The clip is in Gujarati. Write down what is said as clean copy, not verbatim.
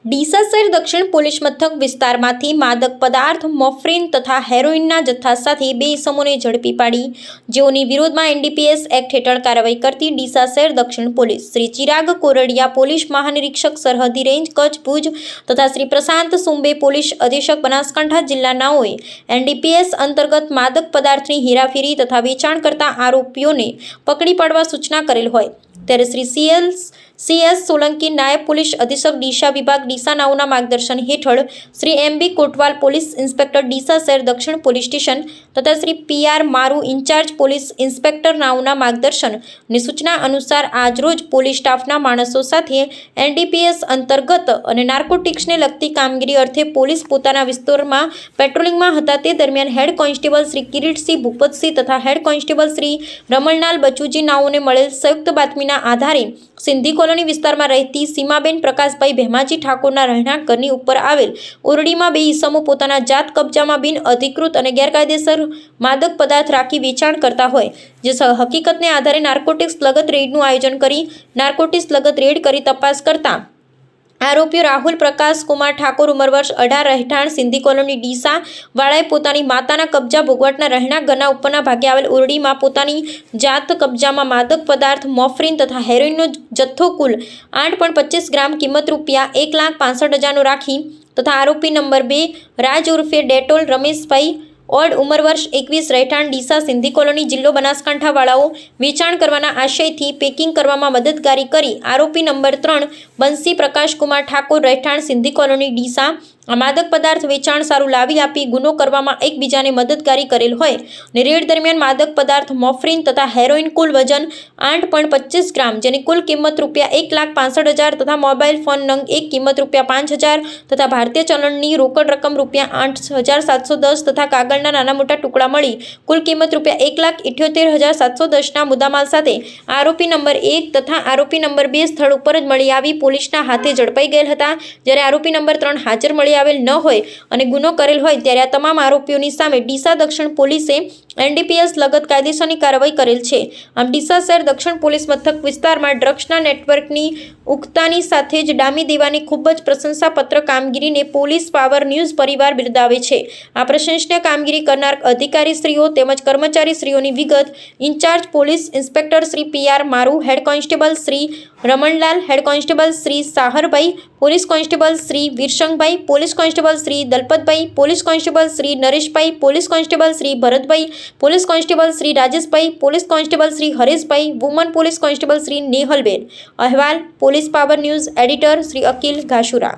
ડીસા શહેર દક્ષિણ પોલીસ મથક વિસ્તારમાંથી માદક પદાર્થ મોફ્રીન તથા હેરોઇનના જથ્થા સાથે બે ઇસમોને ઝડપી પાડી જેઓની વિરોધમાં એનડીપીએસ એક્ટ હેઠળ કાર્યવાહી કરતી ડીસા શહેર દક્ષિણ પોલીસ શ્રી ચિરાગ કોરડિયા પોલીસ મહાનિરીક્ષક સરહદી રેન્જ કચ્છ ભુજ તથા શ્રી પ્રશાંત સુંબે પોલીસ અધિક્ષક બનાસકાંઠા જિલ્લાનાઓએ એનડીપીએસ અંતર્ગત માદક પદાર્થની હેરાફેરી તથા વેચાણ કરતા આરોપીઓને પકડી પાડવા સૂચના કરેલ હોય ત્યારે શ્રી સીએસ સોલંકી નાયબ પોલીસ અધિક્ષક ડીસા વિભાગ ડીસા નાઓના માર્ગદર્શન હેઠળ Shri MB Kotwal police inspector Deesa શહેર દક્ષિણ પોલીસ સ્ટેશન તથા Shri PR Maru incharge police inspector નાઓના માર્ગદર્શન અને સૂચના અનુસાર આજરોજ પોલીસ સ્ટાફના માણસો સાથે એનડીપીએસ અંતર્ગત અને નાર્કોટિક્સને લગતી કામગીરી અર્થે પોલીસ પોતાના વિસ્તારમાં પેટ્રોલિંગમાં હતા તે દરમિયાન હેડ કોન્સ્ટેબલ શ્રી કિરીટસિંહ ભૂપતસિંહ તથા હેડ કોન્સ્ટેબલ શ્રી રમણલાલ બચુજી નાઓને મળેલ સંયુક્ત બાતમીના આધારે સિંધી કોલોની વિસ્તારમાં રહેતી સીમાબેન પ્રકાશભાઈ ભેમાજી ઠાકોરના રહેણાંક ઘરની ઉપર આવેલ ઓરડીમાં બે ઈસમો પોતાના જાત કબજામાં બિન અધિકૃત અને ગેરકાયદેસર માદક પદાર્થ રાખી વેચાણ કરતા હોય જે હકીકતને આધારે નાર્કોટિક્સ લગત રેડનું આયોજન કરી નાર્કોટિક્સ લગત રેડ કરી તપાસ કરતા આરોપીઓ રાહુલ પ્રકાશ કુમાર ઠાકોર ઉંમર વર્ષ 18 રહેઠાણ સિંધી કોલોની ડીસા વાળાએ પોતાની માતાના કબજા ભોગવટના રહેણાંક ઘરના ઉપરના ભાગે આવેલ ઓરડીમાં પોતાની જાત કબજામાં માદક પદાર્થ મોફ્રીન તથા હેરોઇનનો જથ્થો કુલ 8.25 ગ્રામ કિંમત રૂપિયા 1,65,000નો રાખી તથા આરોપી નંબર 2 રાજ ઉર્ફે ડેટોલ રમેશભાઈ ઓડ ઉંમર વર્ષ 21 રહેઠાણ ડીસા સિંધી કોલોની જિલ્લો બનાસકાંઠા વાળાઓ વેચાણ કરવાના આશયથી પેકિંગ કરવામાં મદદગારી કરી આરોપી નંબર 3 બંસી પ્રકાશકુમાર ઠાકોર રહેઠાણ સિંધી કોલોની ડીસા આ માદક પદાર્થ વેચાણ સારું લાવી આપી ગુનો કરવામાં એકબીજાને મદદગારી કરેલ હોય અને રેડ દરમિયાન માદક પદાર્થ મોફ્રીન તથા હેરોઇન કુલ વજન 8.25 ગ્રામ જેની કુલ કિંમત રૂપિયા 1,65,000 તથા મોબાઈલ ફોન નંગ એક કિંમત રૂપિયા 5,000 તથા ભારતીય ચલણની રોકડ રકમ રૂપિયા 8,710 તથા કાગળના નાના મોટા ટુકડા મળી કુલ કિંમત રૂપિયા 1,78,710ના મુદ્દામાલ સાથે આરોપી નંબર 1 તથા આરોપી નંબર 2 સ્થળ ઉપર જ મળી આવી પોલીસના હાથે ઝડપાઈ ગયેલ હતા જ્યારે આરોપી નંબર 3 હાજર મળી આવેલ ન હોય અને ગુનો કરેલ હોય ત્યારે આ તમામ આરોપીઓની સામે ડીસા દક્ષિણ પોલીસે એનડીપીએસ લગત કાયદેસરની કાર્યવાહી કરેલ છે આમ ડીસા શહેર દક્ષિણ પોલીસ મથક વિસ્તારમાં ડ્રગ્સના નેટવર્કની ઉગતાની સાથે જ ડામી દેવાની ખૂબ જ પ્રશંસાપત્ર કામગીરીને પોલીસ પાવર ન્યૂઝ પરિવાર બિરદાવે છે આ પ્રશંસનીય કામગીરી કરનાર અધિકારીશ્રીઓ તેમજ કર્મચારીશ્રીઓની વિગત incharge police inspector Shri PR Maru head constable Shri Ramanlal head constable Shri Saharbhai police constable Shri Virsangbhai police constable Shri Dalpatbhai police constable Shri Nareshbhai police constable Shri Bharatbhai police constable Shri Rajeshbhai police constable Shri Hareshbhai woman police constable Shri Nehalben અહેવાલ police power news editor Shri Akil Ghasura.